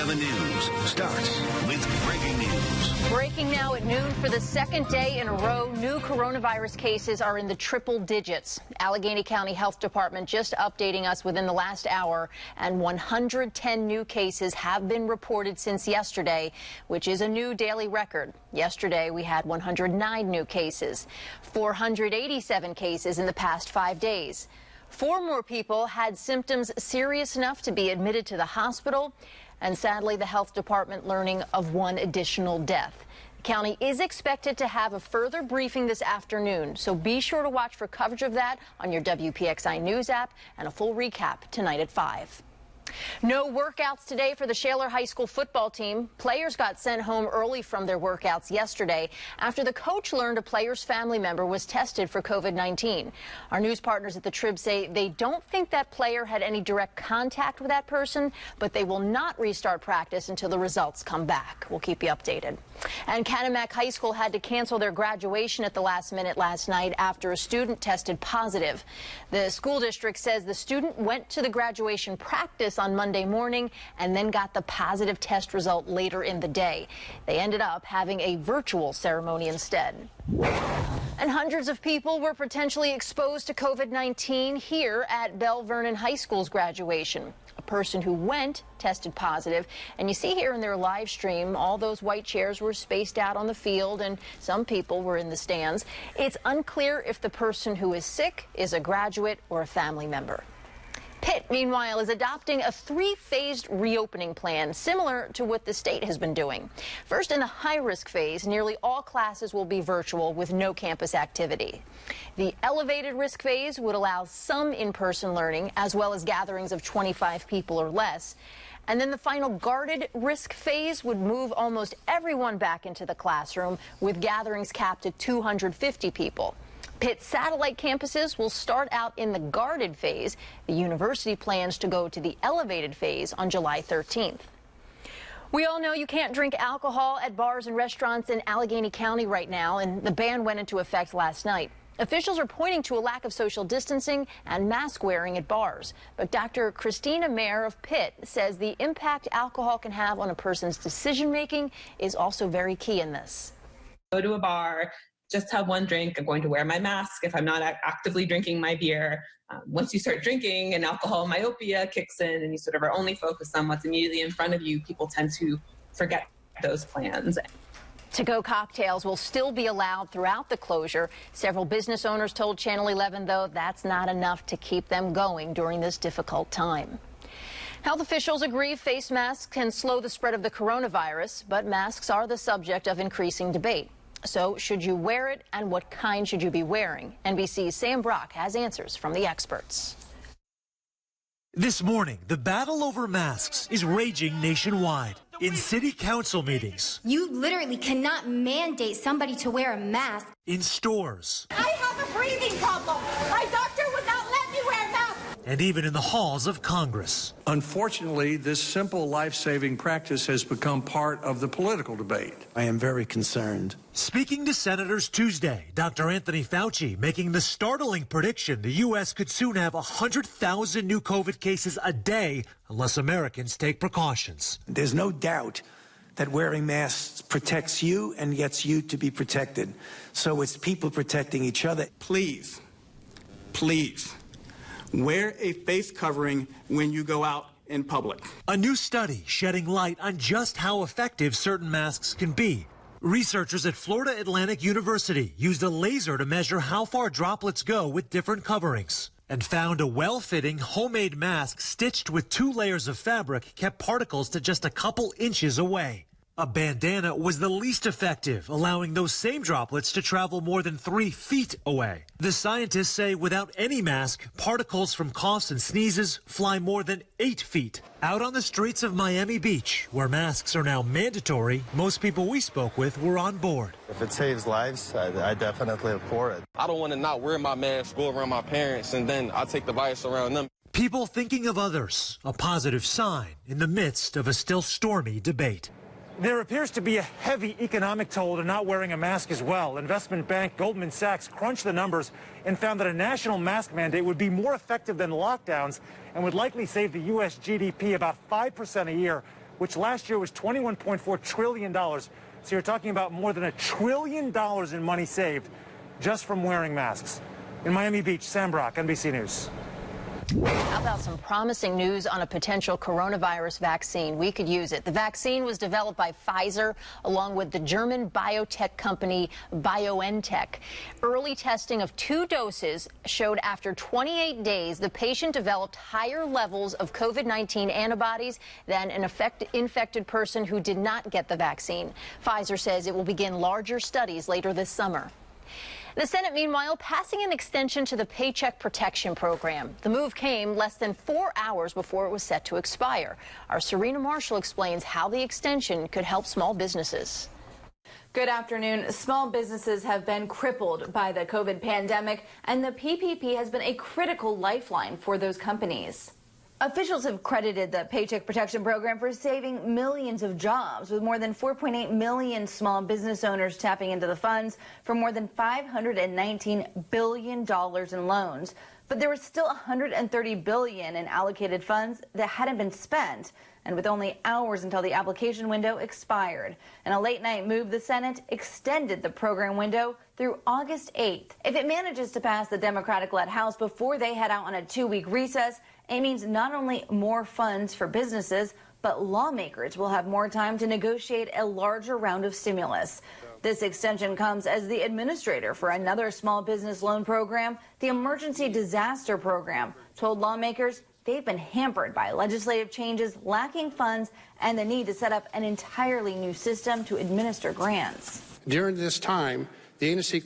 11 News starts with breaking news. Breaking now at noon. For the second day in a row, new coronavirus cases are in the triple digits. Allegheny County Health Department just updating us within the last hour, and 110 new cases have been reported since yesterday, which is a new daily record. Yesterday, we had 109 new cases, 487 cases in the past 5 days. 4 more people had symptoms serious enough to be admitted to the hospital, and sadly, the health department learning of 1 additional death. The county is expected to have a further briefing this afternoon, so be sure to watch for coverage of that on your WPXI News app, and a full recap tonight at 5. No workouts today for the Shaler High School football team. Players got sent home early from their workouts yesterday after the coach learned a player's family member was tested for COVID-19. Our news partners at the Trib say they don't think that player had any direct contact with that person, but they will not restart practice until the results come back. We'll keep you updated. And Cattamack High School had to cancel their graduation at the last minute last night after a student tested positive. The school district says the student went to the graduation practice on Monday morning and then got the positive test result later in the day. They ended up having a virtual ceremony instead. And hundreds of people were potentially exposed to COVID-19 here at Bell Vernon High School's graduation. A person who went tested positive, and you see here in their live stream, all those white chairs were spaced out on the field and some people were in the stands. It's unclear if the person who is sick is a graduate or a family member. Pitt, meanwhile, is adopting a 3-phased reopening plan, similar to what the state has been doing. First, in the high-risk phase, nearly all classes will be virtual with no campus activity. The elevated risk phase would allow some in-person learning, as well as gatherings of 25 people or less. And then the final guarded risk phase would move almost everyone back into the classroom, with gatherings capped at 250 people. Pitt satellite campuses will start out in the guarded phase. The university plans to go to the elevated phase on July 13th. We all know you can't drink alcohol at bars and restaurants in Allegheny County right now, and the ban went into effect last night. Officials are pointing to a lack of social distancing and mask wearing at bars. But Dr. Christina Mayer of Pitt says the impact alcohol can have on a person's decision-making is also very key in this. Go to a bar, just have 1 drink. I'm going to wear my mask if I'm not actively drinking my beer. Once you start drinking and alcohol myopia kicks in and you sort of are only focused on what's immediately in front of you, people tend to forget those plans. To-go cocktails will still be allowed throughout the closure. Several business owners told Channel 11, though, that's not enough to keep them going during this difficult time. Health officials agree face masks can slow the spread of the coronavirus, but masks are the subject of increasing debate. So should you wear it, and what kind should you be wearing? NBC's Sam Brock has answers from the experts. This morning, the battle over masks is raging nationwide. In city council meetings. You literally cannot mandate somebody to wear a mask. In stores. I have a breathing problem. My doctor would not let me wear a mask. And even in the halls of Congress. Unfortunately, this simple life-saving practice has become part of the political debate. I am very concerned. Speaking to senators Tuesday, Dr. Anthony Fauci making the startling prediction the U.S. could soon have 100,000 new COVID cases a day unless Americans take precautions. There's no doubt that wearing masks protects you and gets you to be protected. So it's people protecting each other. Please, please. Wear a face covering when you go out in public. A new study shedding light on just how effective certain masks can be. Researchers at Florida Atlantic University used a laser to measure how far droplets go with different coverings and found a well-fitting homemade mask stitched with 2 layers of fabric kept particles to just a couple inches away. A bandana was the least effective, allowing those same droplets to travel more than 3 feet away. The scientists say without any mask, particles from coughs and sneezes fly more than 8 feet. Out on the streets of Miami Beach, where masks are now mandatory, most people we spoke with were on board. If it saves lives, I definitely am for it. I don't want to not wear my mask, go around my parents, and then I take the virus around them. People thinking of others, a positive sign in the midst of a still stormy debate. There appears to be a heavy economic toll to not wearing a mask as well. Investment bank Goldman Sachs crunched the numbers and found that a national mask mandate would be more effective than lockdowns and would likely save the U.S. GDP about 5% a year which last year was $21.4 trillion. So you're talking about more than $1 trillion in money saved just from wearing masks. In Miami Beach, Sam Brock, NBC News. How about some promising news on a potential coronavirus vaccine? We could use it. The vaccine was developed by Pfizer along with the German biotech company BioNTech. Early testing of 2 doses showed after 28 days the patient developed higher levels of COVID-19 antibodies than an infected person who did not get the vaccine. Pfizer says it will begin larger studies later this summer. The Senate, meanwhile, passing an extension to the Paycheck Protection Program. The move came less than 4 hours before it was set to expire. Our Serena Marshall explains how the extension could help small businesses. Good afternoon. Small businesses have been crippled by the COVID pandemic, and the PPP has been a critical lifeline for those companies. Officials have credited the Paycheck Protection Program for saving millions of jobs, with more than 4.8 million small business owners tapping into the funds for more than $519 billion in loans. But there was still $130 billion in allocated funds that hadn't been spent, and with only hours until the application window expired. In a late-night move, the Senate extended the program window through August 8th. If it manages to pass the Democratic-led House before they head out on a 2-week recess, it means not only more funds for businesses, but lawmakers will have more time to negotiate a larger round of stimulus. This extension comes as the administrator for another small business loan program, the Emergency Disaster Program, told lawmakers they've been hampered by legislative changes, lacking funds, and the need to set up an entirely new system to administer grants. During this time, the agency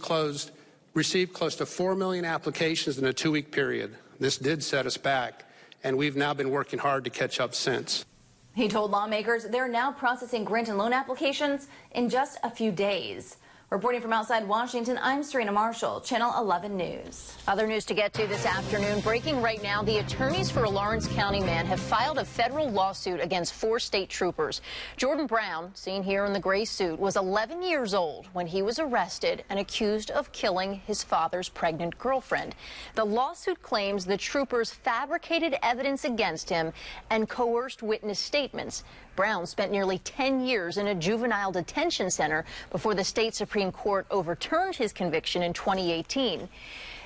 received close to 4 million applications in a 2-week period. This did set us back, and we've now been working hard to catch up since. He told lawmakers they're now processing grant and loan applications in just a few days. Reporting from outside Washington, I'm Serena Marshall, Channel 11 News. Other news to get to this afternoon. Breaking right now, the attorneys for a Lawrence County man have filed a federal lawsuit against 4 state troopers. Jordan Brown, seen here in the gray suit, was 11 years old when he was arrested and accused of killing his father's pregnant girlfriend. The lawsuit claims the troopers fabricated evidence against him and coerced witness statements. Brown spent nearly 10 years in a juvenile detention center before the state Supreme Court overturned his conviction in 2018.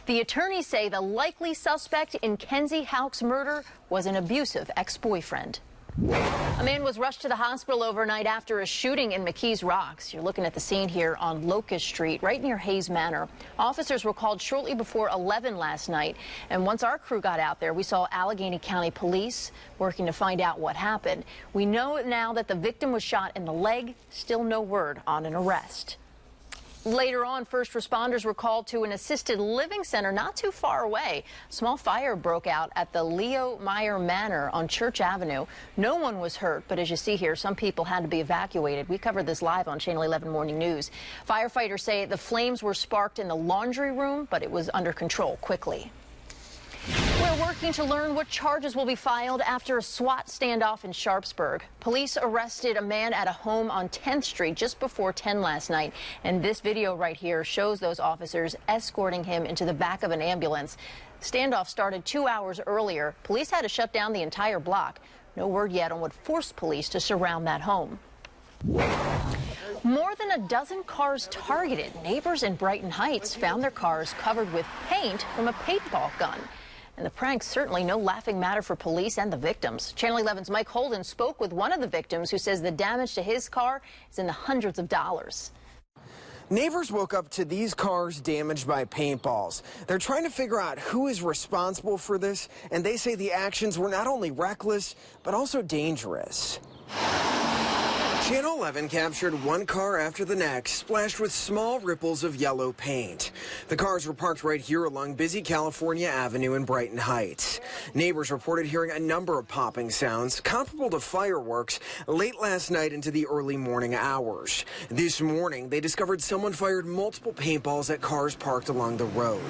The attorneys say the likely suspect in Kenzie Houck's murder was an abusive ex-boyfriend. A man was rushed to the hospital overnight after a shooting in McKees Rocks. You're looking at the scene here on Locust Street, right near Hayes Manor. Officers were called shortly before 11 last night, and once our crew got out there, we saw Allegheny County Police working to find out what happened. We know now that the victim was shot in the leg. Still no word on an arrest. Later on, first responders were called to an assisted living center not too far away. A small fire broke out at the Leo Meyer Manor on Church Avenue. No one was hurt, but as you see here, some people had to be evacuated. We covered this live on Channel 11 Morning News. Firefighters say the flames were sparked in the laundry room, but it was under control quickly. We're working to learn what charges will be filed after a SWAT standoff in Sharpsburg. Police arrested a man at a home on 10th Street just before 10 last night. And this video right here shows those officers escorting him into the back of an ambulance. Standoff started 2 hours earlier. Police had to shut down the entire block. No word yet on what forced police to surround that home. More than a dozen cars targeted. Neighbors in Brighton Heights found their cars covered with paint from a paintball gun. And the prank's certainly no laughing matter for police and the victims. Channel 11's Mike Holden spoke with one of the victims who says the damage to his car is in the hundreds of dollars. Neighbors woke up to these cars damaged by paintballs. They're trying to figure out who is responsible for this, and they say the actions were not only reckless, but also dangerous. Channel 11 captured one car after the next, splashed with small ripples of yellow paint. The cars were parked right here along busy California Avenue in Brighton Heights. Neighbors reported hearing a number of popping sounds, comparable to fireworks, late last night into the early morning hours. This morning, they discovered someone fired multiple paintballs at cars parked along the road.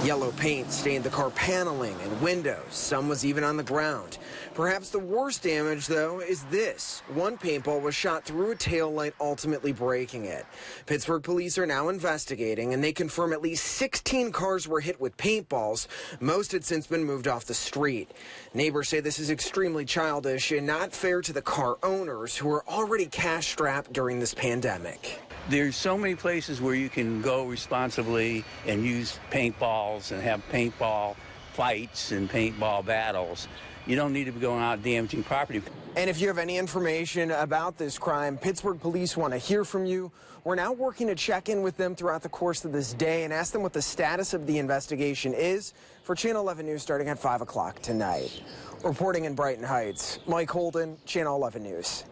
Yellow paint stained the car paneling and windows. Some was even on the ground. Perhaps the worst damage, though, is this. One paintball was shot through a taillight, ultimately breaking it. Pittsburgh police are now investigating, and they confirm at least 16 cars were hit with paintballs. Most had since been moved off the street. street. Neighbors say this is extremely childish and not fair to the car owners who are already cash-strapped during this pandemic. There's so many places where you can go responsibly and use paintballs and have paintball fights and paintball battles. You don't need to be going out damaging property. And if you have any information about this crime, Pittsburgh police want to hear from you. We're now working to check in with them throughout the course of this day and ask them what the status of the investigation is for Channel 11 News starting at 5 o'clock tonight. Reporting in Brighton Heights, Mike Holden, Channel 11 News.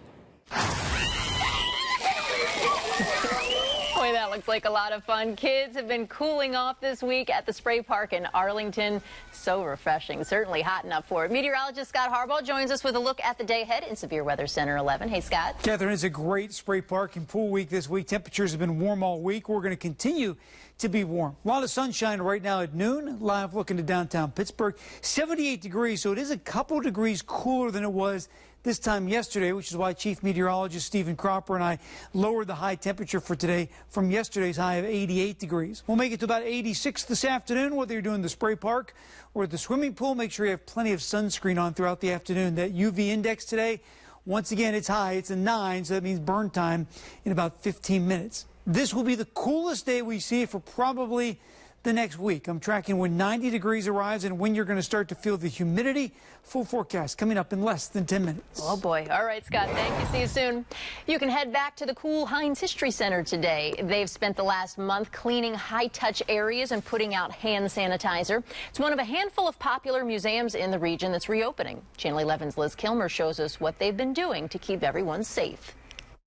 Boy, that looks like a lot of fun. Kids have been cooling off this week at the Spray Park in Arlington. So refreshing. Certainly hot enough for it. Meteorologist Scott Harbaugh joins us with a look at the day ahead in Severe Weather Center 11. Hey, Scott. Catherine, it's a great Spray Park and pool week this week. Temperatures have been warm all week. We're going to continue to be warm. A lot of sunshine right now at noon. Live look into downtown Pittsburgh. 78 degrees, so it is a couple degrees cooler than it was this time yesterday, which is why Chief Meteorologist Stephen Cropper and I lowered the high temperature for today from yesterday's high of 88 degrees. We'll make it to about 86 this afternoon, whether you're doing the Spray Park or the swimming pool. Make sure you have plenty of sunscreen on throughout the afternoon. That UV index today, once again, it's high. It's a 9, so that means burn time in about 15 minutes. This will be the coolest day we see for probably the next week. I'm tracking when 90 degrees arrives and when you're going to start to feel the humidity. Full forecast coming up in less than 10 minutes. Oh, boy. All right, Scott. Thank you. See you soon. You can head back to the cool Heinz History Center today. They've spent the last month cleaning high-touch areas and putting out hand sanitizer. It's one of a handful of popular museums in the region that's reopening. Channel 11's Liz Kilmer shows us what they've been doing to keep everyone safe.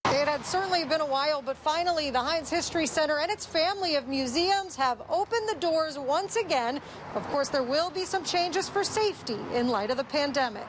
It had certainly been a while, but finally the Heinz History Center and its family of museums have opened the doors once again. Of course, there will be some changes for safety in light of the pandemic.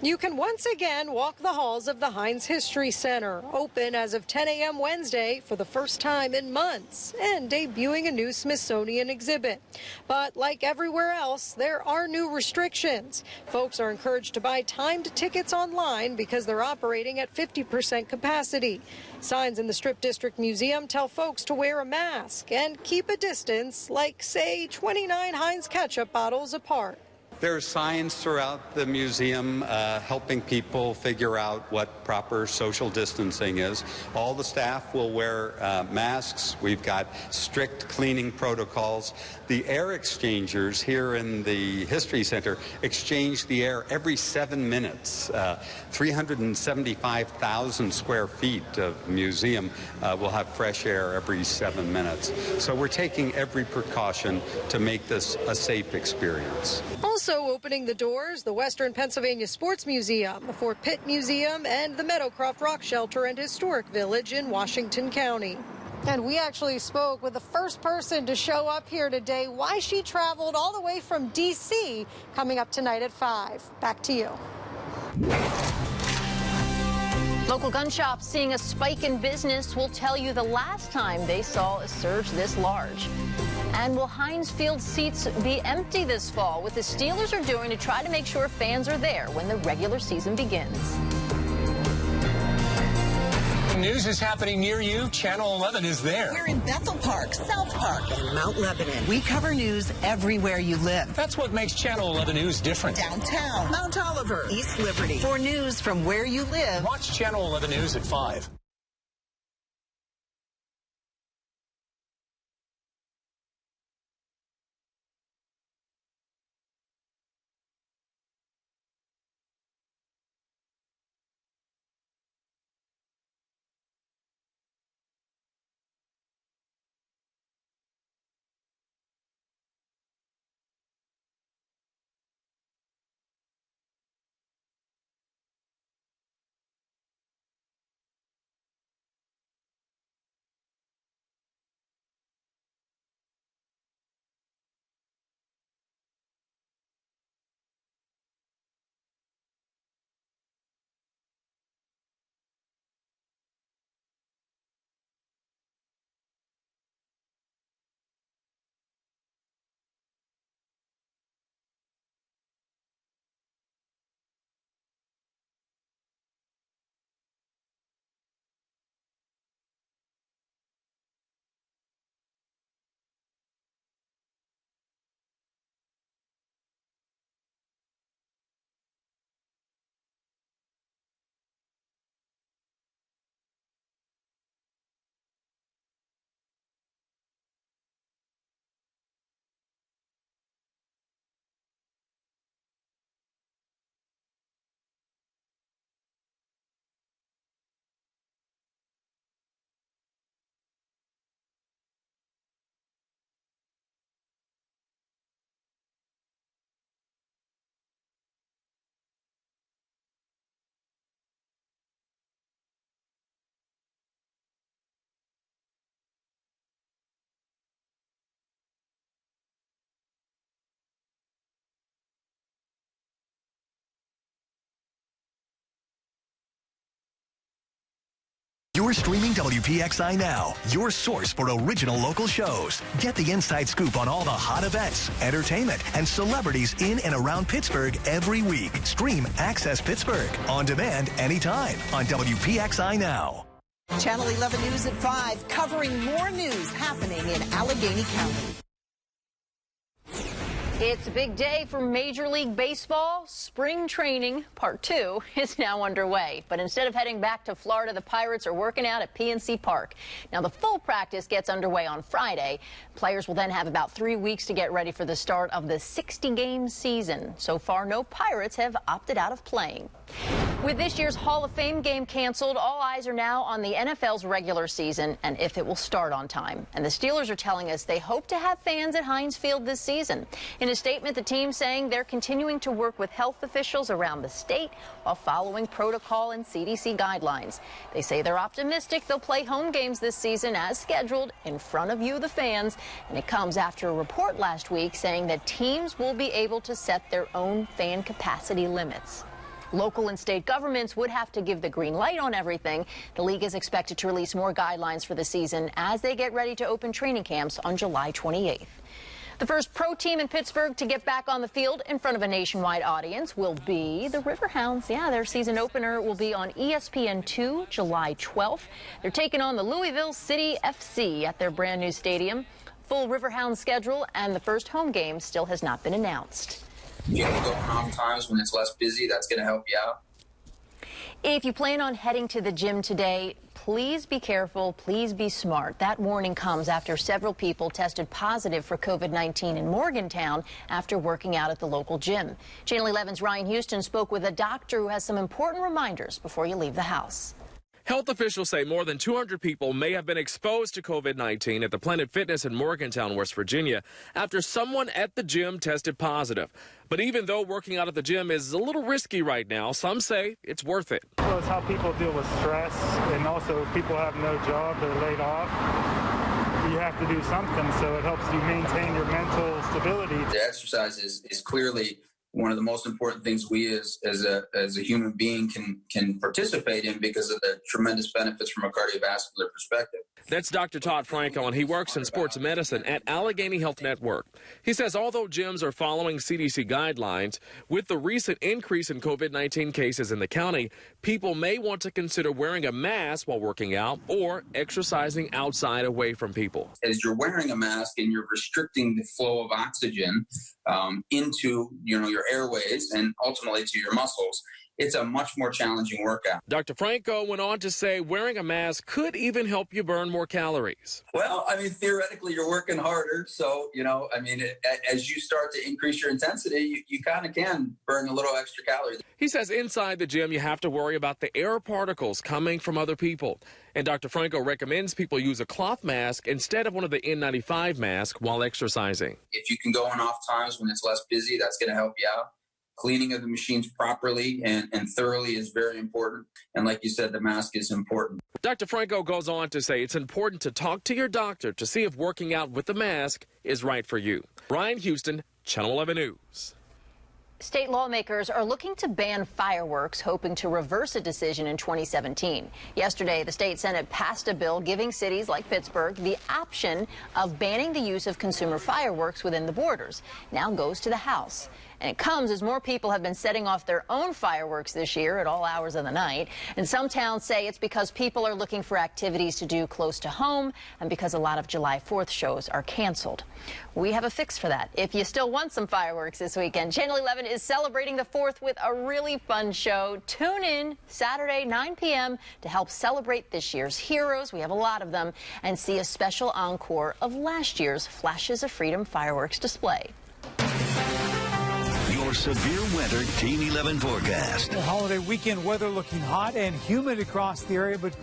You can once again walk the halls of the Heinz History Center, open as of 10 a.m. Wednesday for the first time in months, and debuting a new Smithsonian exhibit. But like everywhere else, there are new restrictions. Folks are encouraged to buy timed tickets online because they're operating at 50% capacity. Signs in the Strip District Museum tell folks to wear a mask and keep a distance, like, say, 29 Heinz ketchup bottles apart. There are signs throughout the museum helping people figure out what proper social distancing is. All the staff will wear masks. We've got strict cleaning protocols. The air exchangers here in the History Center exchange the air every 7 minutes. 375,000 square feet of museum will have fresh air every 7 minutes. So we're taking every precaution to make this a safe experience. Also opening the doors, the Western Pennsylvania Sports Museum, the Fort Pitt Museum, and the Meadowcroft Rock Shelter and Historic Village in Washington County. And we actually spoke with the first person to show up here today, why she traveled all the way from D.C., coming up tonight at 5. Back to you. Local gun shops seeing a spike in business will tell you the last time they saw a surge this large. And will Heinz Field seats be empty this fall? What the Steelers are doing to try to make sure fans are there when the regular season begins. News is happening near you. Channel 11 is there. We're in Bethel Park, South Park, and Mount Lebanon. We cover news everywhere you live. That's what makes Channel 11 News different. Downtown, Mount Oliver, East Liberty. For news from where you live, watch Channel 11 News at 5. streaming WPXI now, your source for original local shows. Get the inside scoop on all the hot events, entertainment, and celebrities in and around Pittsburgh every week. Stream Access Pittsburgh on demand anytime on WPXI now. Channel 11 News at 5, covering more news happening in Allegheny County. It's a big day for Major League Baseball. Spring training, part 2, is now underway. But instead of heading back to Florida, the Pirates are working out at PNC Park. Now, the full practice gets underway on Friday. Players will then have about 3 weeks to get ready for the start of the 60-game season. So far, no Pirates have opted out of playing. With this year's Hall of Fame game canceled, all eyes are now on the NFL's regular season and if it will start on time. And the Steelers are telling us they hope to have fans at Heinz Field this season. In a statement, the team saying they're continuing to work with health officials around the state while following protocol and CDC guidelines. They say they're optimistic they'll play home games this season as scheduled in front of you, the fans. And it comes after a report last week saying that teams will be able to set their own fan capacity limits. Local and state governments would have to give the green light on everything. The league is expected to release more guidelines for the season as they get ready to open training camps on July 28th. The first pro team in Pittsburgh to get back on the field in front of a nationwide audience will be the Riverhounds. Yeah, their season opener will be on ESPN2 July 12th. They're taking on the Louisville City FC at their brand new stadium. Full Riverhounds schedule and the first home game still has not been announced. If you can go on off times when it's less busy, that's going to help you out. If you plan on heading to the gym today, please be careful, please be smart. That warning comes after several people tested positive for COVID-19 in Morgantown after working out at the local gym. Channel 11's Ryan Houston spoke with a doctor who has some important reminders before you leave the house. Health officials say more than 200 people may have been exposed to COVID-19 at the Planet Fitness in Morgantown, West Virginia, after someone at the gym tested positive. But even though working out at the gym is a little risky right now, some say it's worth it. Well, it's how people deal with stress, and also if people have no job, they're laid off. You have to do something, so it helps you maintain your mental stability. The exercise is clearly one of the most important things we as a human being can participate in because of the tremendous benefits from a cardiovascular perspective. That's Dr. Todd Franco, and he works in sports medicine at Allegheny Health Network. He says although gyms are following CDC guidelines, with the recent increase in COVID-19 cases in the county, people may want to consider wearing a mask while working out or exercising outside away from people. As you're wearing a mask and you're restricting the flow of oxygen into your airways and ultimately to your muscles, it's a much more challenging workout. Dr. Franco went on to say wearing a mask could even help you burn more calories. Well, I mean, theoretically, you're working harder. So, as you start to increase your intensity, you kind of can burn a little extra calories. He says inside the gym, you have to worry about the air particles coming from other people. And Dr. Franco recommends people use a cloth mask instead of one of the N95 masks while exercising. If you can go on off times when it's less busy, that's going to help you out. Cleaning of the machines properly and thoroughly is very important. And like you said, the mask is important. Dr. Franco goes on to say it's important to talk to your doctor to see if working out with the mask is right for you. Ryan Houston, Channel 11 News. State lawmakers are looking to ban fireworks, hoping to reverse a decision in 2017. Yesterday, the state Senate passed a bill giving cities like Pittsburgh the option of banning the use of consumer fireworks within the borders. Now goes to the House. And it comes as more people have been setting off their own fireworks this year at all hours of the night. And some towns say it's because people are looking for activities to do close to home and because a lot of July 4th shows are canceled. We have a fix for that. If you still want some fireworks this weekend, Channel 11 is celebrating the 4th with a really fun show. Tune in Saturday, 9 p.m. to help celebrate this year's heroes. We have a lot of them, and see a special encore of last year's Flashes of Freedom fireworks display. Your severe weather Team 11 forecast. The holiday weekend weather looking hot and humid across the area, but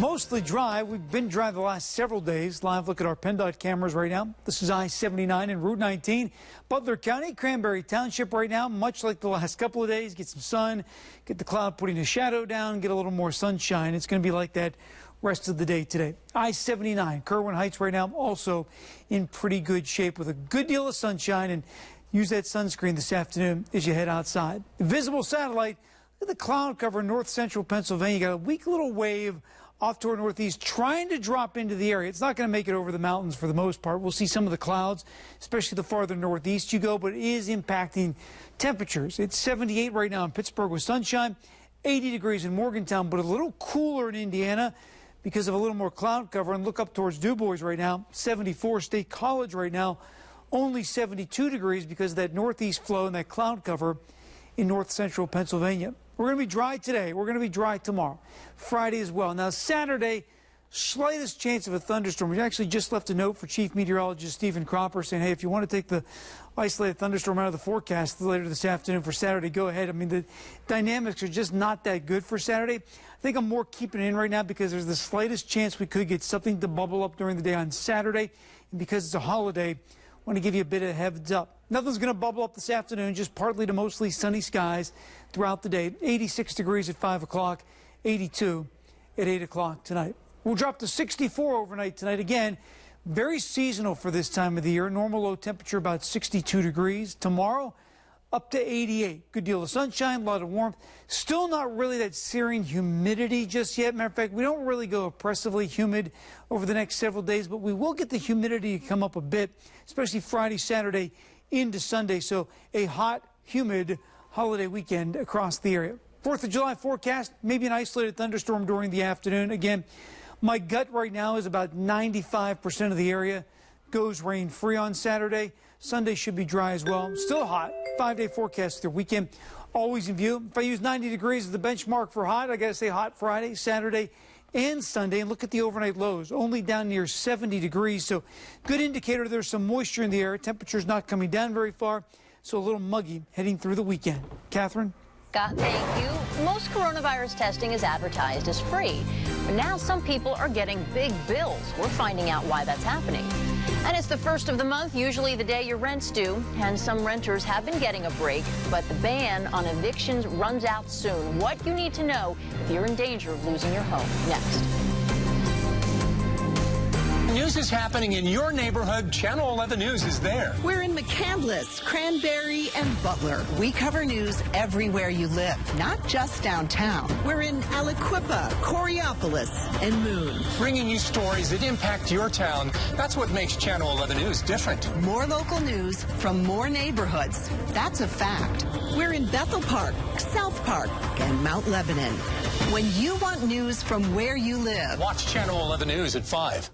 mostly dry. We've been dry the last several days. Live look at our PennDOT cameras right now. This is I-79 and Route 19. Butler County, Cranberry Township right now, much like the last couple of days. Get some sun, get the cloud putting a shadow down, get a little more sunshine. It's going to be like that rest of the day today. I-79, Kerwin Heights right now, also in pretty good shape with a good deal of sunshine, and use that sunscreen this afternoon as you head outside. Visible satellite, look at the cloud cover in north central Pennsylvania. You got a weak little wave off to our northeast, trying to drop into the area. It's not going to make it over the mountains for the most part. We'll see some of the clouds, especially the farther northeast you go, but it is impacting temperatures. It's 78 right now in Pittsburgh with sunshine, 80 degrees in Morgantown, but a little cooler in Indiana because of a little more cloud cover. And look up towards Du Bois right now, 74. State College right now, only 72 degrees because of that northeast flow and that cloud cover in north central Pennsylvania. We're going to be dry today. We're going to be dry tomorrow. Friday as well. Now, Saturday, slightest chance of a thunderstorm. We actually just left a note for Chief Meteorologist Stephen Cropper saying, hey, if you want to take the isolated thunderstorm out of the forecast later this afternoon for Saturday, go ahead. I mean, the dynamics are just not that good for Saturday. I think I'm more keeping it in right now because there's the slightest chance we could get something to bubble up during the day on Saturday. And because it's a holiday, I want to give you a bit of a heads up. Nothing's going to bubble up this afternoon, just partly to mostly sunny skies throughout the day. 86 degrees at 5 o'clock, 82 at 8 o'clock tonight. We'll drop to 64 overnight tonight. Again, very seasonal for this time of the year. Normal low temperature about 62 degrees. Tomorrow, up to 88. Good deal of sunshine, a lot of warmth. Still not really that searing humidity just yet. Matter of fact, we don't really go oppressively humid over the next several days, but we will get the humidity to come up a bit, especially Friday, Saturday, into Sunday. So a hot, humid holiday weekend across the area. 4th of July forecast, maybe an isolated thunderstorm during the afternoon. Again, my gut right now is about 95% of the area goes rain-free on Saturday. Sunday should be dry as well. Still hot. 5-day forecast through weekend. Always in view. If I use 90 degrees as the benchmark for hot, I got to say hot Friday, Saturday, and Sunday. And look at the overnight lows, only down near 70 degrees. So good indicator there's some moisture in the air. Temperature's not coming down very far, so a little muggy heading through the weekend. Catherine? Scott, thank you. Most coronavirus testing is advertised as free, but now some people are getting big bills. We're finding out why that's happening. And it's the first of the month, usually the day your rent's due, and some renters have been getting a break, but the ban on evictions runs out soon. What you need to know if you're in danger of losing your home. Next. News is happening in your neighborhood. Channel 11 News is there. We're in McCandless, Cranberry, and Butler. We cover news everywhere you live, not just downtown. We're in Aliquippa, Coraopolis, and Moon. Bringing you stories that impact your town. That's what makes Channel 11 News different. More local news from more neighborhoods. That's a fact. We're in Bethel Park, South Park, and Mount Lebanon. When you want news from where you live, watch Channel 11 News at 5.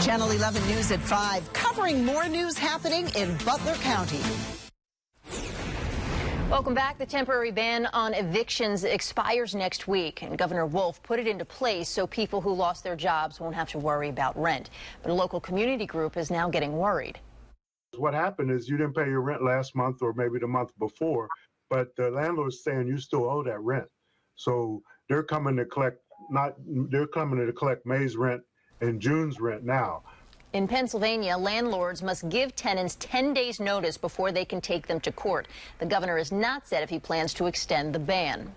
Channel 11 News at 5, covering more news happening in Butler County. Welcome back. The temporary ban on evictions expires next week, and Governor Wolf put it into place so people who lost their jobs won't have to worry about rent. But a local community group is now getting worried. What happened is you didn't pay your rent last month or maybe the month before, but the landlord's saying you still owe that rent. So they're coming to collect May's rent and June's rent now. In Pennsylvania, landlords must give tenants 10 days notice before they can take them to court. The governor has not said if he plans to extend the ban.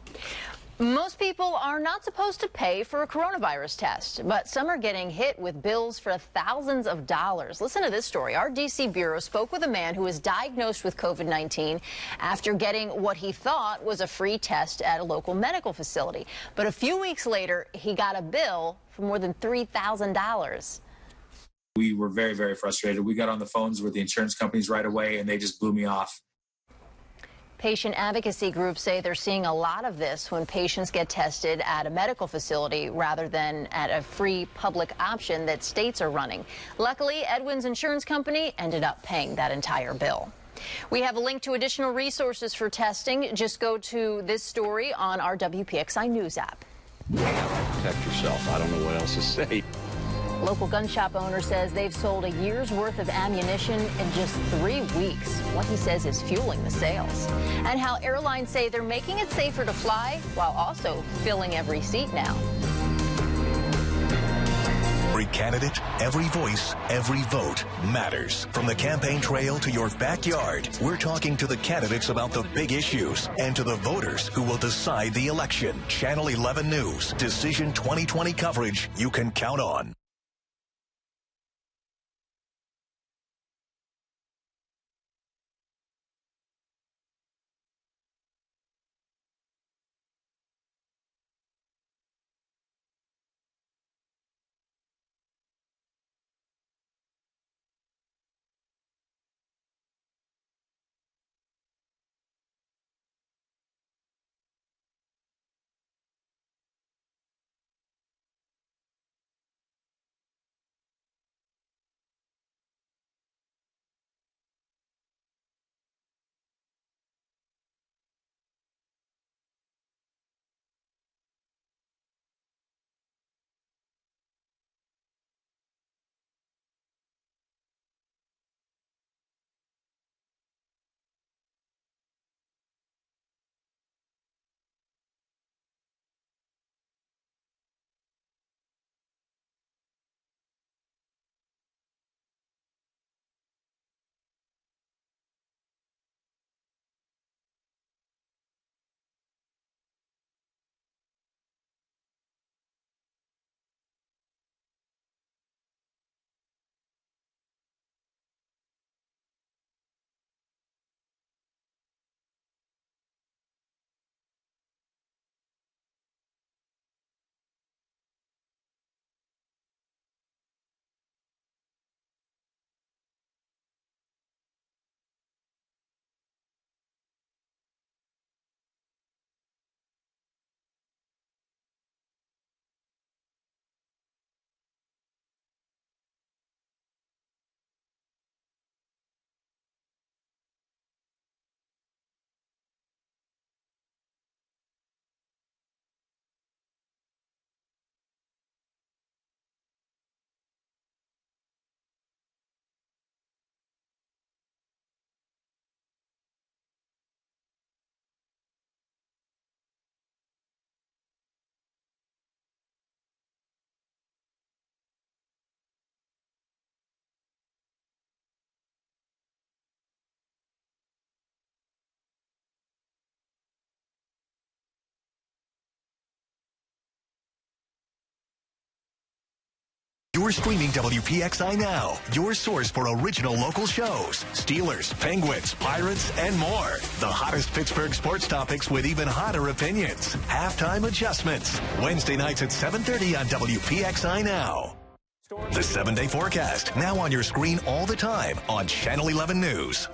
Most people are not supposed to pay for a coronavirus test, but some are getting hit with bills for thousands of dollars. Listen to this story. Our D.C. bureau spoke with a man who was diagnosed with COVID-19 after getting what he thought was a free test at a local medical facility. But a few weeks later, he got a bill for more than $3,000. We were very, very frustrated. We got on the phones with the insurance companies right away, and they just blew me off. Patient advocacy groups say they're seeing a lot of this when patients get tested at a medical facility rather than at a free public option that states are running. Luckily, Edwin's insurance company ended up paying that entire bill. We have a link to additional resources for testing. Just go to this story on our WPXI News app. Protect yourself. I don't know what else to say. Local gun shop owner says they've sold a year's worth of ammunition in just 3 weeks. What he says is fueling the sales. And how airlines say they're making it safer to fly while also filling every seat now. Every candidate, every voice, every vote matters. From the campaign trail to your backyard, we're talking to the candidates about the big issues and to the voters who will decide the election. Channel 11 News, Decision 2020 coverage you can count on. You're streaming WPXI Now, your source for original local shows. Steelers, Penguins, Pirates, and more. The hottest Pittsburgh sports topics with even hotter opinions. Halftime adjustments. Wednesday nights at 7:30 on WPXI Now. The 7-day forecast, now on your screen all the time on Channel 11 News.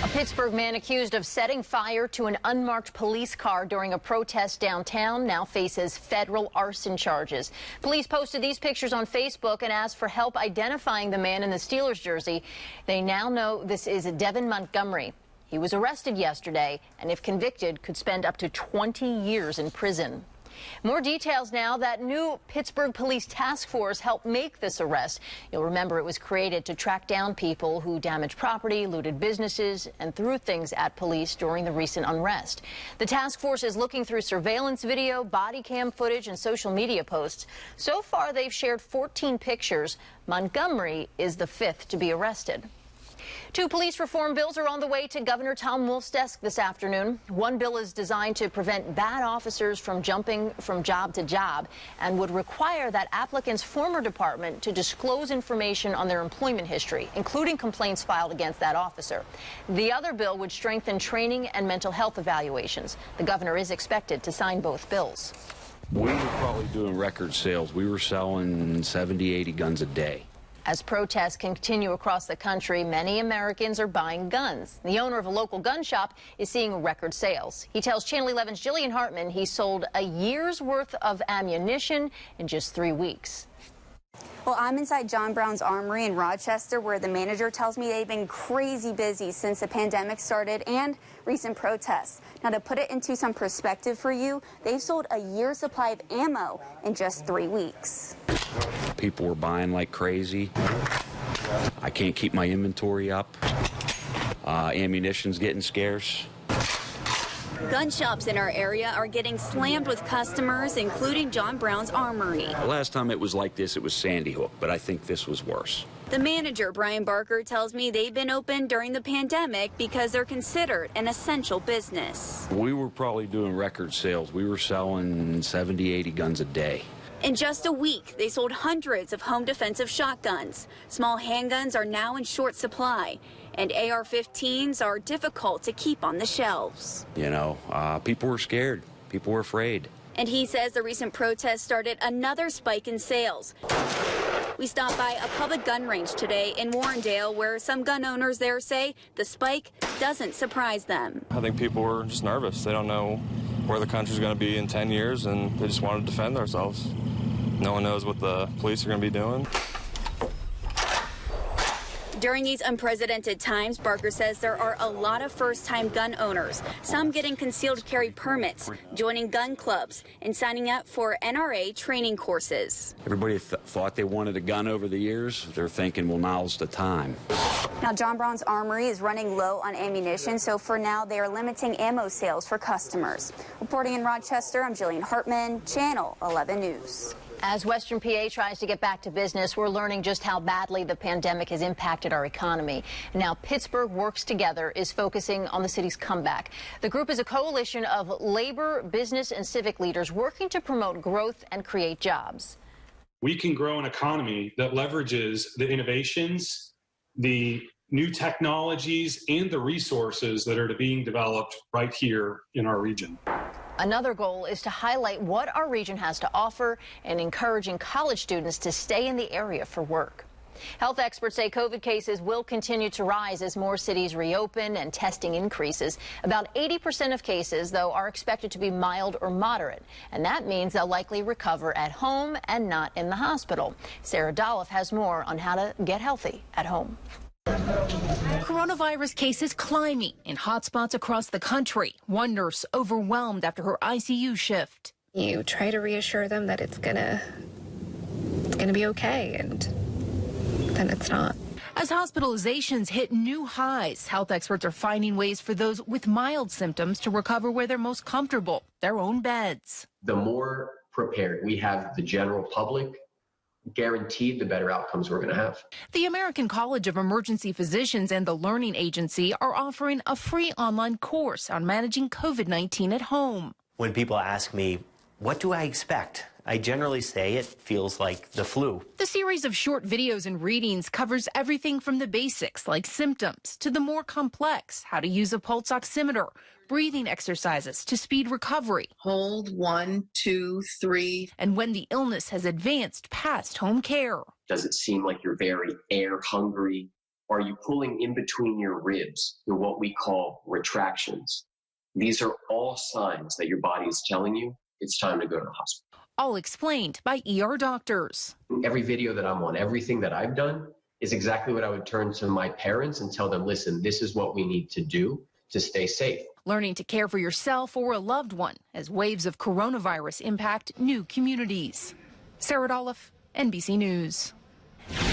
A Pittsburgh man accused of setting fire to an unmarked police car during a protest downtown now faces federal arson charges. Police posted these pictures on Facebook and asked for help identifying the man in the Steelers jersey. They now know this is Devin Montgomery. He was arrested yesterday and, if convicted, could spend up to 20 years in prison. More details now. That new Pittsburgh police task force helped make this arrest. You'll remember it was created to track down people who damaged property, looted businesses, and threw things at police during the recent unrest. The task force is looking through surveillance video, body cam footage, and social media posts. So far, they've shared 14 pictures. Montgomery is the 5th to be arrested. 2 police reform bills are on the way to Governor Tom Wolf's desk this afternoon. One bill is designed to prevent bad officers from jumping from job to job and would require that applicant's former department to disclose information on their employment history, including complaints filed against that officer. The other bill would strengthen training and mental health evaluations. The governor is expected to sign both bills. We were probably doing record sales. We were selling 70, 80 guns a day. As protests continue across the country, many Americans are buying guns. The owner of a local gun shop is seeing record sales. He tells Channel 11's Jillian Hartman he sold a year's worth of ammunition in just 3 weeks. Well, I'm inside John Brown's Armory in Rochester, where the manager tells me they've been crazy busy since the pandemic started and recent protests. Now, to put it into some perspective for you, they've sold a year's supply of ammo in just 3 weeks. People were buying like crazy. I can't keep my inventory up. Ammunition's getting scarce. Gun shops in our area are getting slammed with customers, including John Brown's Armory. The last time it was like this, it was Sandy Hook, but I think this was worse. The manager, Brian Barker, tells me they've been open during the pandemic because they're considered an essential business. We were probably doing record sales. We were selling 70, 80 guns a day. In just a week, they sold hundreds of home defensive shotguns. Small handguns are now in short supply, and AR-15s are difficult to keep on the shelves. You know, people were scared. People were afraid. And he says the recent protests started another spike in sales. We stopped by a public gun range today in Warrendale, where some gun owners there say the spike doesn't surprise them. I think people were just nervous. They don't know where the country's going to be in 10 years, and they just want to defend themselves. No one knows what the police are going to be doing. During these unprecedented times, Barker says there are a lot of first-time gun owners, some getting concealed carry permits, joining gun clubs, and signing up for NRA training courses. Everybody thought they wanted a gun over the years. They're thinking, well, now's the time. Now, John Brown's Armory is running low on ammunition, so for now they are limiting ammo sales for customers. Reporting in Rochester, I'm Jillian Hartman, Channel 11 News. As Western PA tries to get back to business, we're learning just how badly the pandemic has impacted our economy. Now, Pittsburgh Works Together is focusing on the city's comeback. The group is a coalition of labor, business, and civic leaders working to promote growth and create jobs. We can grow an economy that leverages the innovations, the new technologies, and the resources that are being developed right here in our region. Another goal is to highlight what our region has to offer and encouraging college students to stay in the area for work. Health experts say COVID cases will continue to rise as more cities reopen and testing increases. About 80% of cases, though, are expected to be mild or moderate, and that means they'll likely recover at home and not in the hospital. Sarah Dolph has more on how to get healthy at home. Coronavirus cases climbing in hotspots across the country. One nurse overwhelmed after her ICU shift. You try to reassure them that it's gonna be okay, and then it's not. As hospitalizations hit new highs, health experts are finding ways for those with mild symptoms to recover where they're most comfortable, their own beds. The more prepared we have the general public, guaranteed the better outcomes we're going to have. The American College of Emergency Physicians and the Learning Agency are offering a free online course on managing COVID-19 at home. When people ask me, what do I expect? I generally say it feels like the flu. The series of short videos and readings covers everything from the basics, like symptoms, to the more complex, how to use a pulse oximeter, breathing exercises to speed recovery. Hold 1, 2, 3. And when the illness has advanced past home care. Does it seem like you're very air hungry? Are you pulling in between your ribs in what we call retractions? These are all signs that your body is telling you it's time to go to the hospital. All explained by ER doctors. Every video that I'm on, everything that I've done is exactly what I would turn to my parents and tell them, listen, this is what we need to do to stay safe. Learning to care for yourself or a loved one as waves of coronavirus impact new communities. Sarah Dolph, NBC News.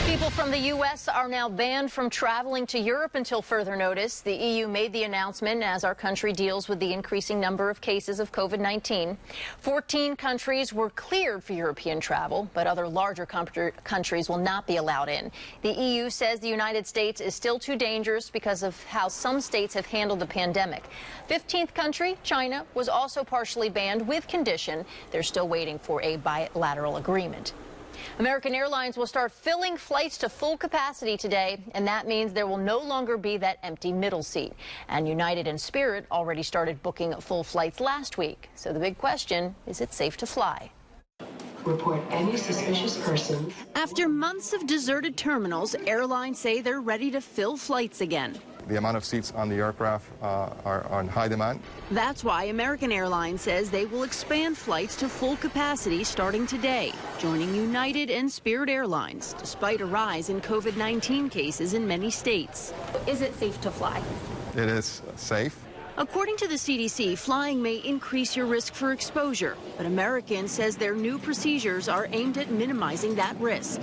People from the U.S. are now banned from traveling to Europe until further notice. The EU made the announcement as our country deals with the increasing number of cases of COVID-19. 14 countries were cleared for European travel, but other larger countries will not be allowed in. The EU says the United States is still too dangerous because of how some states have handled the pandemic. 15th country, China, was also partially banned with condition. They're still waiting for a bilateral agreement. American Airlines will start filling flights to full capacity today, and that means there will no longer be that empty middle seat. And United and Spirit already started booking full flights last week. So the big question, is it safe to fly? Report any suspicious person. After months of deserted terminals, airlines say they're ready to fill flights again. The amount of seats on the aircraft are on high demand. That's why American Airlines says they will expand flights to full capacity starting today, joining United and Spirit Airlines, despite a rise in COVID-19 cases in many states. Is it safe to fly? It is safe. According to the CDC, flying may increase your risk for exposure, but American says their new procedures are aimed at minimizing that risk.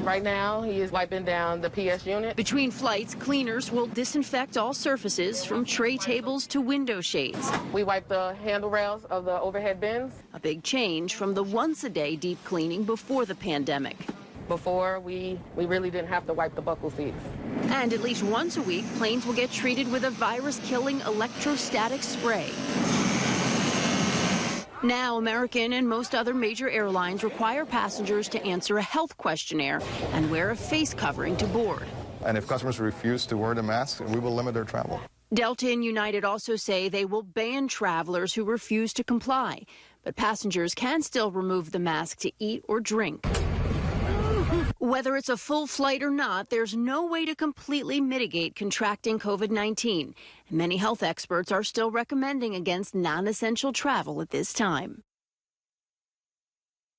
Right now, he is wiping down the PS unit. Between flights, cleaners will disinfect all surfaces from tray tables to window shades. We wipe the handle rails of the overhead bins. A big change from the once-a-day deep cleaning before the pandemic. Before, we really didn't have to wipe the buckle seats. And at least once a week, planes will get treated with a virus-killing electrostatic spray. Now, American and most other major airlines require passengers to answer a health questionnaire and wear a face covering to board. And if customers refuse to wear the mask, we will limit their travel. Delta and United also say they will ban travelers who refuse to comply, but passengers can still remove the mask to eat or drink. Whether it's a full flight or not, there's no way to completely mitigate contracting COVID-19. And many health experts are still recommending against non-essential travel at this time.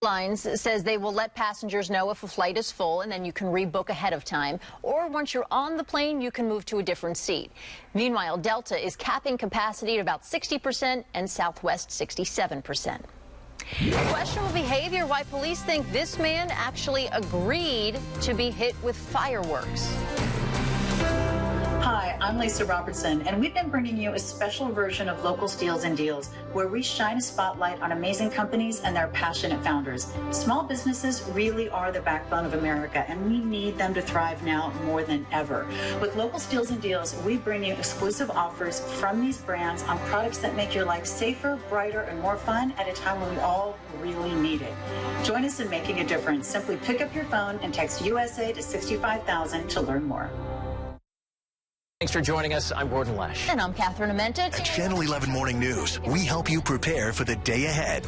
Airlines says they will let passengers know if a flight is full, and then you can rebook ahead of time. Or once you're on the plane, you can move to a different seat. Meanwhile, Delta is capping capacity at about 60% and Southwest 67%. Questionable behavior, why police think this man actually agreed to be hit with fireworks. Hi, I'm Lisa Robertson, and we've been bringing you a special version of Local Steals and Deals, where we shine a spotlight on amazing companies and their passionate founders. Small businesses really are the backbone of America, and we need them to thrive now more than ever. With Local Steals and Deals, we bring you exclusive offers from these brands on products that make your life safer, brighter, and more fun at a time when we all really need it. Join us in making a difference. Simply pick up your phone and text USA to 65,000 to learn more. Thanks for joining us. I'm Gordon Lesh. And I'm Catherine Amenta. At Channel 11 Morning News, we help you prepare for the day ahead.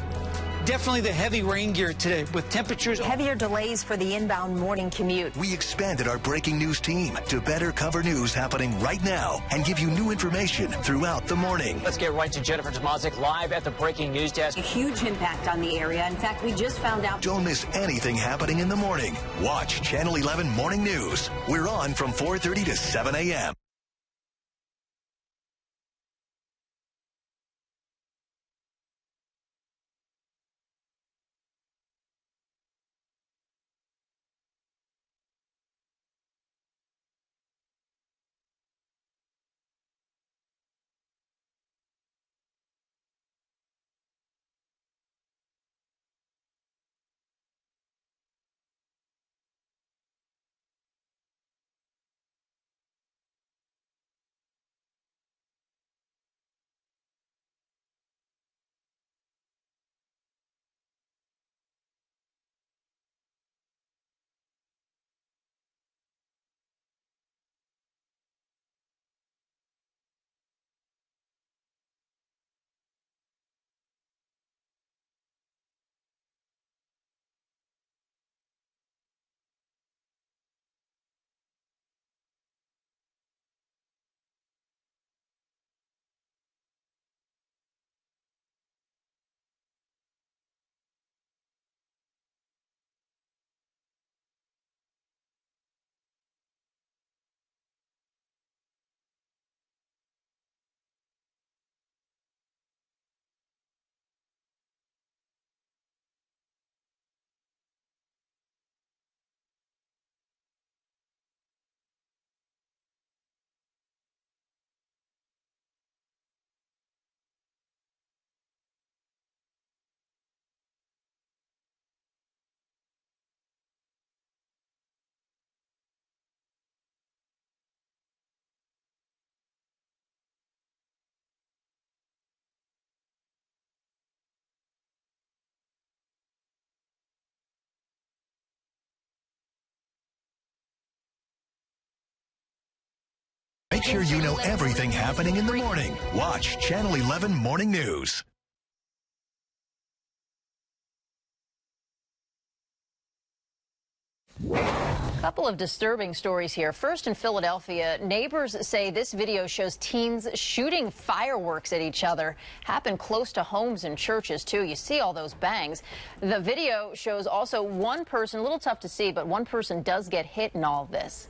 Definitely the heavy rain gear today with temperatures. Heavier delays for the inbound morning commute. We expanded our breaking news team to better cover news happening right now and give you new information throughout the morning. Let's get right to Jennifer Tomazik live at the breaking news desk. A huge impact on the area. In fact, we just found out. Don't miss anything happening in the morning. Watch Channel 11 Morning News. We're on from 4:30 to 7 a.m. Make sure you know everything happening in the morning. Watch Channel 11 Morning News. A couple of disturbing stories here. First, in Philadelphia, neighbors say this video shows teens shooting fireworks at each other. Happened close to homes and churches, too. You see all those bangs. The video shows also one person, a little tough to see, but one person does get hit in all of this.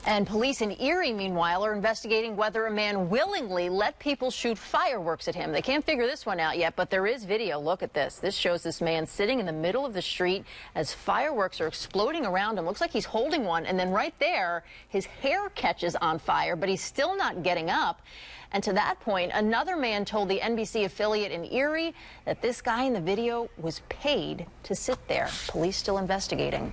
And police in Erie, meanwhile, are investigating whether a man willingly let people shoot fireworks at him. They can't figure this one out yet, but there is video. Look at this. This shows this man sitting in the middle of the street as fireworks are exploding around him. Looks like he's holding one, and then right there, his hair catches on fire, but he's still not getting up. And to that point, another man told the NBC affiliate in Erie that this guy in the video was paid to sit there. Police still investigating.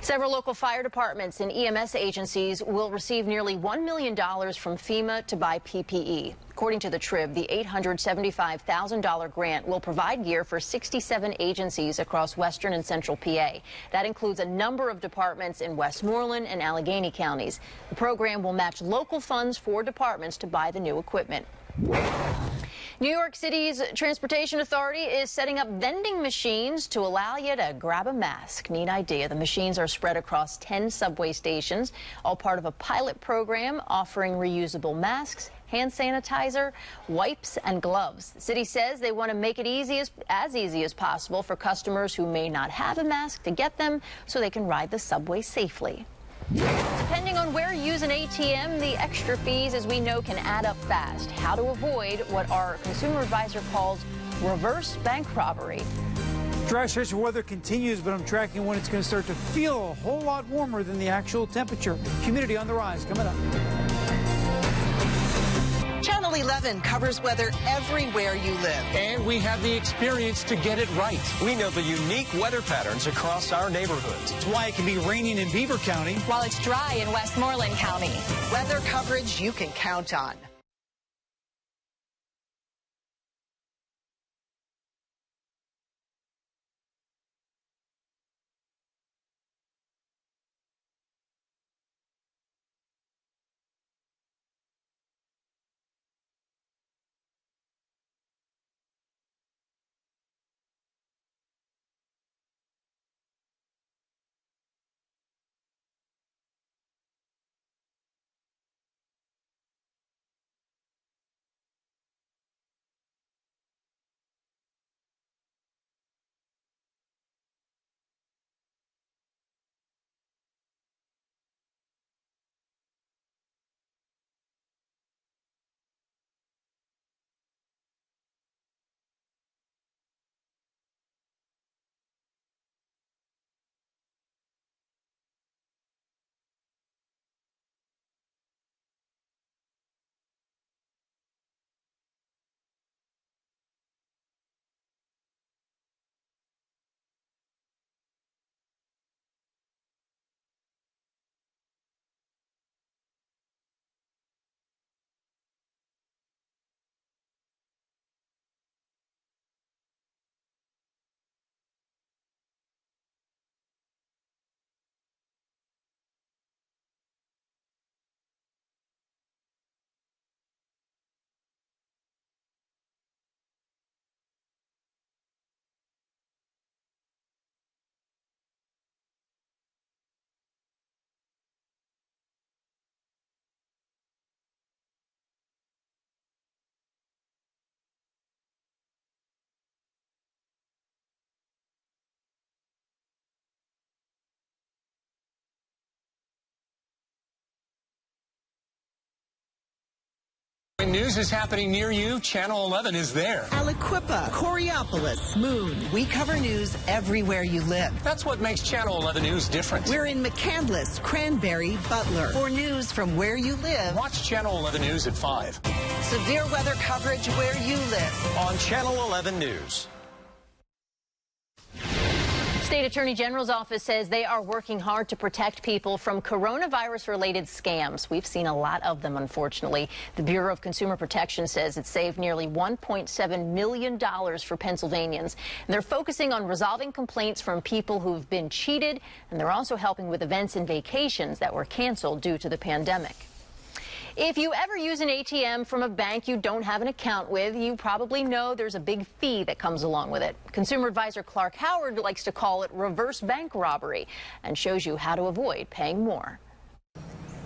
Several local fire departments and EMS agencies will receive nearly $1 million from FEMA to buy PPE. According to the Trib, the $875,000 grant will provide gear for 67 agencies across western and central PA. That includes a number of departments in Westmoreland and Allegheny counties. The program will match local funds for departments to buy the new equipment. New York City's Transportation Authority is setting up vending machines to allow you to grab a mask. Neat idea. The machines are spread across 10 subway stations, all part of a pilot program offering reusable masks, hand sanitizer, wipes, and gloves. The city says they want to make it as easy as possible for customers who may not have a mask to get them so they can ride the subway safely. Depending on where you use an ATM, the extra fees, as we know, can add up fast. How to avoid what our consumer advisor calls reverse bank robbery. Dry stretch of weather continues, but I'm tracking when it's going to start to feel a whole lot warmer than the actual temperature. Humidity on the rise coming up. Channel 11 covers weather everywhere you live. And we have the experience to get it right. We know the unique weather patterns across our neighborhoods. That's why it can be raining in Beaver County, while it's dry in Westmoreland County. Weather coverage you can count on. When news is happening near you, Channel 11 is there. Aliquippa, Coriopolis, Moon. We cover news everywhere you live. That's what makes Channel 11 News different. We're in McCandless, Cranberry, Butler. For news from where you live, watch Channel 11 News at 5. Severe weather coverage where you live. On Channel 11 News. State Attorney General's office says they are working hard to protect people from coronavirus-related scams. We've seen a lot of them, unfortunately. The Bureau of Consumer Protection says it saved nearly $1.7 million for Pennsylvanians. And they're focusing on resolving complaints from people who've been cheated, and they're also helping with events and vacations that were canceled due to the pandemic. If you ever use an ATM from a bank you don't have an account with, you probably know there's a big fee that comes along with it. Consumer advisor Clark Howard likes to call it reverse bank robbery and shows you how to avoid paying more.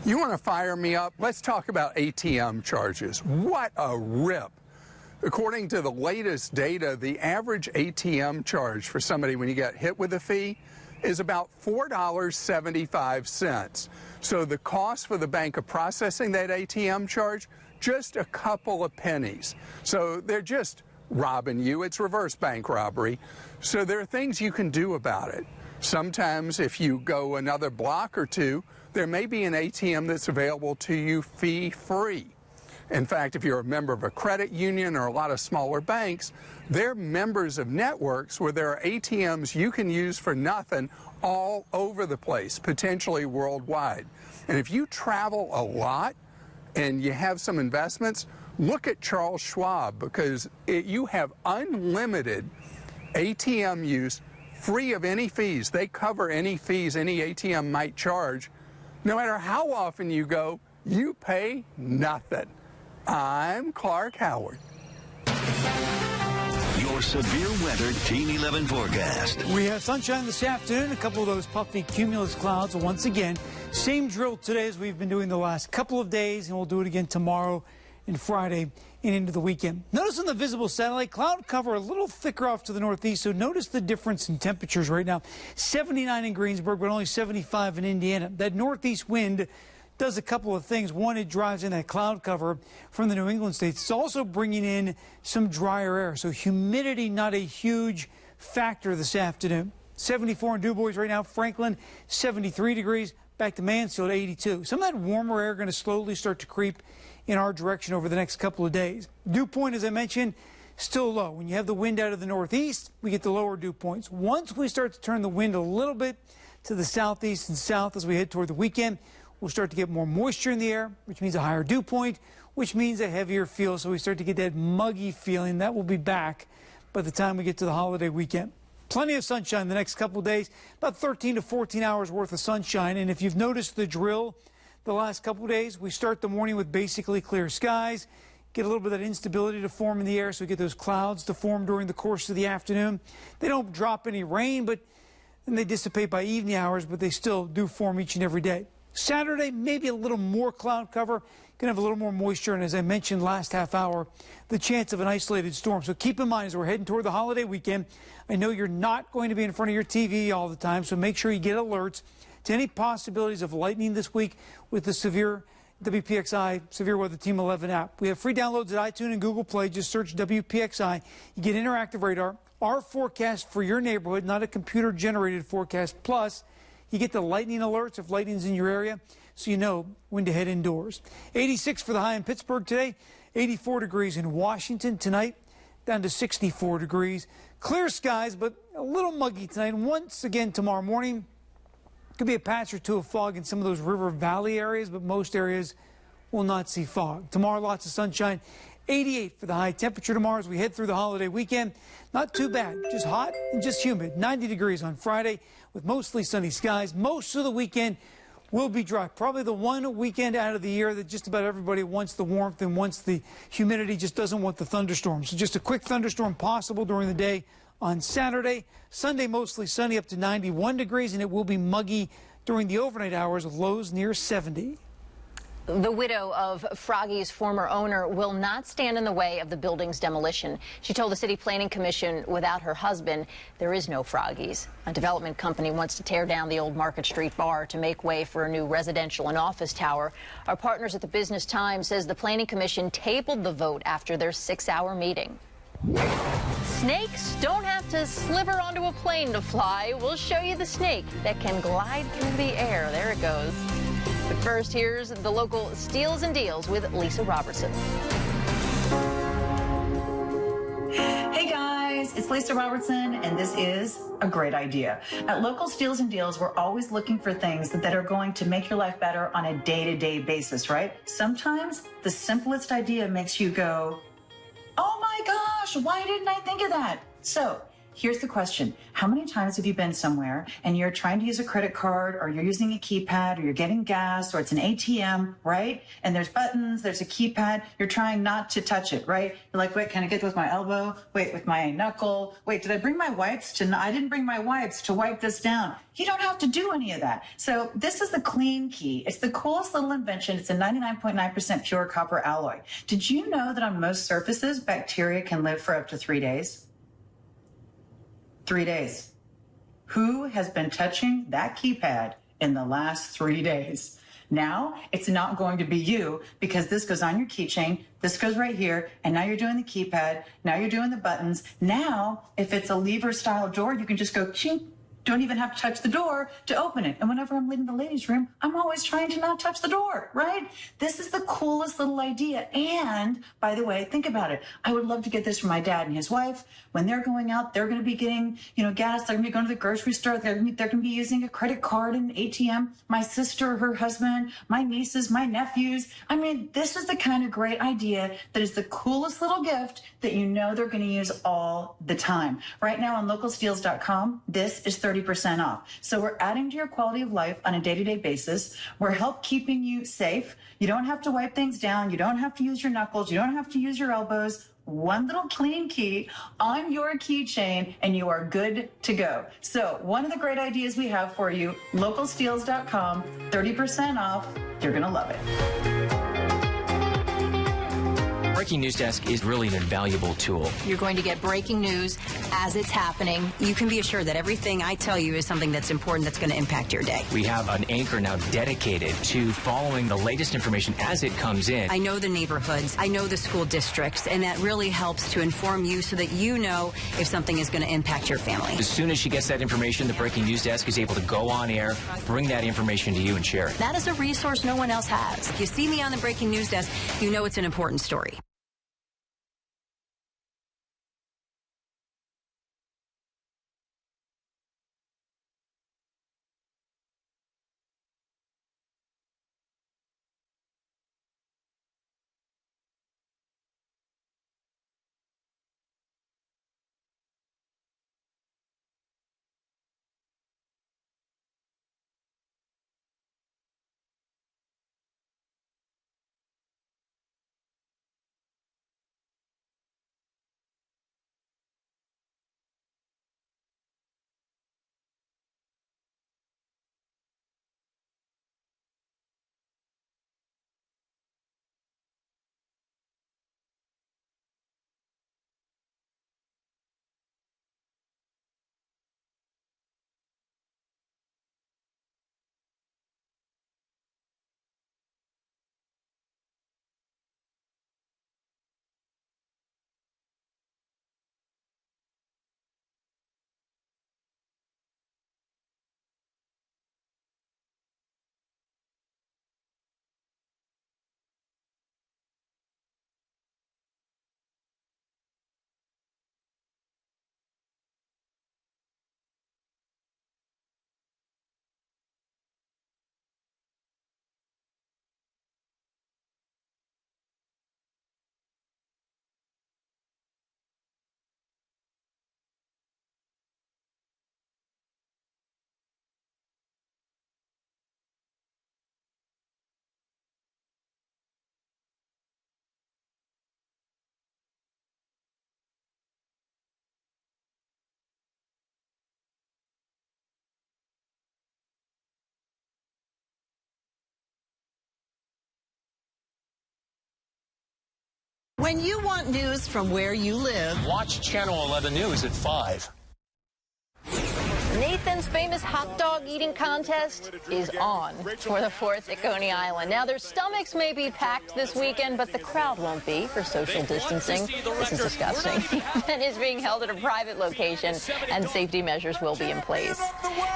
You want to fire me up? Let's talk about ATM charges. What a rip. According to the latest data, the average ATM charge for somebody when you get hit with a fee is about $4.75. So the cost for the bank of processing that ATM charge, just a couple of pennies. So they're just robbing you. It's reverse bank robbery. So there are things you can do about it. Sometimes if you go another block or two, there may be an ATM that's available to you fee-free. In fact, if you're a member of a credit union or a lot of smaller banks, they're members of networks where there are ATMs you can use for nothing all over the place, potentially worldwide. And if you travel a lot and you have some investments, look at Charles Schwab, because you have unlimited ATM use free of any fees. They cover any fees any ATM might charge. No matter how often you go, you pay nothing. I'm Clark Howard. Your severe weather Team 11 forecast. We have sunshine this afternoon, a couple of those puffy cumulus clouds once again. Same drill today as we've been doing the last couple of days, and we'll do it again tomorrow and Friday and into the weekend. Notice on the visible satellite, cloud cover a little thicker off to the northeast, so notice the difference in temperatures right now. 79 in Greensburg, but only 75 in Indiana. That northeast wind does a couple of things. One, it drives in that cloud cover from the New England states. It's also bringing in some drier air, so humidity not a huge factor this afternoon. 74 in DuBois right now. Franklin, 73 degrees. Back to Mansfield, 82. Some of that warmer air going to slowly start to creep in our direction over the next couple of days. Dew point, as I mentioned, still low. When you have the wind out of the northeast, we get the lower dew points. Once we start to turn the wind a little bit to the southeast and south as we head toward the weekend, we'll start to get more moisture in the air, which means a higher dew point, which means a heavier feel. So we start to get that muggy feeling. That will be back by the time we get to the holiday weekend. Plenty of sunshine the next couple of days, about 13 to 14 hours worth of sunshine. And if you've noticed the drill the last couple of days, we start the morning with basically clear skies, get a little bit of that instability to form in the air, so we get those clouds to form during the course of the afternoon. They don't drop any rain, but then they dissipate by evening hours, but they still do form each and every day. Saturday, maybe a little more cloud cover, going to have a little more moisture, and as I mentioned last half hour, the chance of an isolated storm. So keep in mind as we're heading toward the holiday weekend, I know you're not going to be in front of your TV all the time, so make sure you get alerts to any possibilities of lightning this week with the severe WPXI Severe Weather Team 11 app. We have free downloads at iTunes and Google Play. Just search WPXI. You get interactive radar, our forecast for your neighborhood, not a computer-generated forecast. Plus, you get the lightning alerts if lightning's in your area, so you know when to head indoors. 86 for the high in Pittsburgh today, 84 degrees in Washington tonight, down to 64 degrees. Clear skies, but a little muggy tonight. And once again tomorrow morning, could be a patch or two of fog in some of those river valley areas, but most areas will not see fog. Tomorrow, lots of sunshine. 88 for the high temperature tomorrow as we head through the holiday weekend. Not too bad, just hot and just humid. 90 degrees on Friday with mostly sunny skies. Most of the weekend will be dry. Probably the one weekend out of the year that just about everybody wants the warmth and wants the humidity, just doesn't want the thunderstorms. So just a quick thunderstorm possible during the day on Saturday. Sunday, mostly sunny up to 91 degrees, and it will be muggy during the overnight hours with lows near 70. The widow of Froggy's former owner will not stand in the way of the building's demolition. She told the City Planning Commission without her husband, there is no Froggy's. A development company wants to tear down the old Market Street bar to make way for a new residential and office tower. Our partners at the Business Times says the Planning Commission tabled the vote after their 6-hour meeting. Snakes don't have to sliver onto a plane to fly. We'll show you the snake that can glide through the air. There it goes. But first, here's the local Steals and Deals with Lisa Robertson. Hey guys, it's Lisa Robertson, and this is a great idea. At Local Steals and Deals, we're always looking for things that are going to make your life better on a day-to-day basis, right? Sometimes the simplest idea makes you go, oh my gosh, why didn't I think of that? So here's the question. How many times have you been somewhere and you're trying to use a credit card, or you're using a keypad, or you're getting gas, or it's an ATM, right? And there's buttons, there's a keypad. You're trying not to touch it, right? You're like, wait, can I get with my elbow? Wait, with my knuckle? Wait, did I bring my wipes I didn't bring my wipes to wipe this down. You don't have to do any of that. So this is the clean key. It's the coolest little invention. It's a 99.9% pure copper alloy. Did you know that on most surfaces, bacteria can live for up to 3 days? 3 days. Who has been touching that keypad in the last 3 days? Now, it's not going to be you, because this goes on your keychain, this goes right here, and now you're doing the keypad, now you're doing the buttons. Now, if it's a lever-style door, you can just go chink. Don't even have to touch the door to open it. And whenever I'm leaving the ladies' room, I'm always trying to not touch the door, right? This is the coolest little idea. And, by the way, think about it. I would love to get this for my dad and his wife. When they're going out, they're going to be getting, gas. They're going to be going to the grocery store. They're going to be using a credit card and ATM. My sister, her husband, my nieces, my nephews. I mean, this is the kind of great idea that is the coolest little gift that they're going to use all the time. Right now on localsteals.com, this is 30% off. So we're adding to your quality of life on a day-to-day basis. We're keeping you safe. You don't have to wipe things down. You don't have to use your knuckles. You don't have to use your elbows. One little clean key on your keychain, and you are good to go. So one of the great ideas we have for you, localsteals.com, 30% off. You're going to love it. Breaking News Desk is really an invaluable tool. You're going to get breaking news as it's happening. You can be assured that everything I tell you is something that's important, that's going to impact your day. We have an anchor now dedicated to following the latest information as it comes in. I know the neighborhoods, I know the school districts, and that really helps to inform you so that you know if something is going to impact your family. As soon as she gets that information, the Breaking News Desk is able to go on air, bring that information to you, and share it. That is a resource no one else has. If you see me on the Breaking News Desk, you know it's an important story. When you want news from where you live, watch Channel 11 News at 5. Nathan's famous hot dog eating contest is on for the 4th at Coney Island. Now, their stomachs may be packed this weekend, but the crowd won't be for social distancing. This is disgusting. The event is being held at a private location, and safety measures will be in place.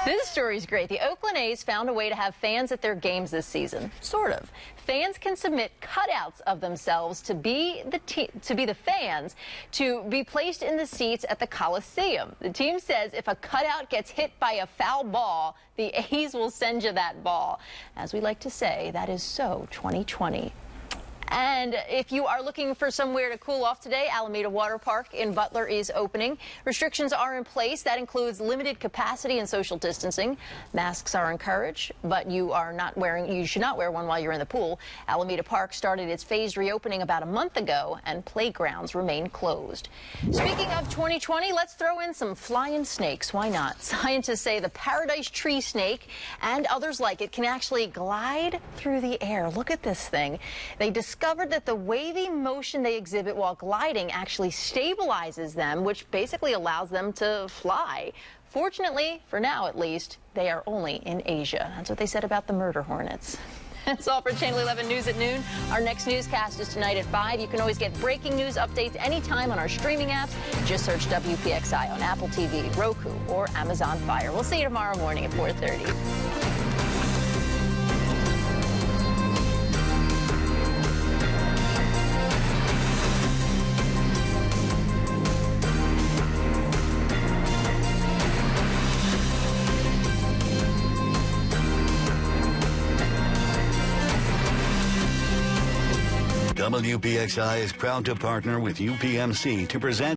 This story's great. The Oakland A's found a way to have fans at their games this season. Sort of. Fans can submit cutouts of themselves to be the fans to be placed in the seats at the Coliseum. The team says if a cutout gets hit by a foul ball, the A's will send you that ball. As we like to say, that is so 2020. And if you are looking for somewhere to cool off today, Alameda Water Park in Butler is opening. Restrictions are in place. That includes limited capacity and social distancing. Masks are encouraged, but you should not wear one while you're in the pool. Alameda Park started its phased reopening about a month ago, and playgrounds remain closed. Speaking of 2020, let's throw in some flying snakes. Why not? Scientists say the paradise tree snake and others like it can actually glide through the air. Look at this thing. They discovered that the wavy motion they exhibit while gliding actually stabilizes them, which basically allows them to fly. Fortunately, for now at least, they are only in Asia. That's what they said about the murder hornets. That's all for Channel 11 News at noon. Our next newscast is tonight at 5. You can always get breaking news updates anytime on our streaming apps. Just search WPXI on Apple TV, Roku, or Amazon Fire. We'll see you tomorrow morning at 4:30. WPXI is proud to partner with UPMC to present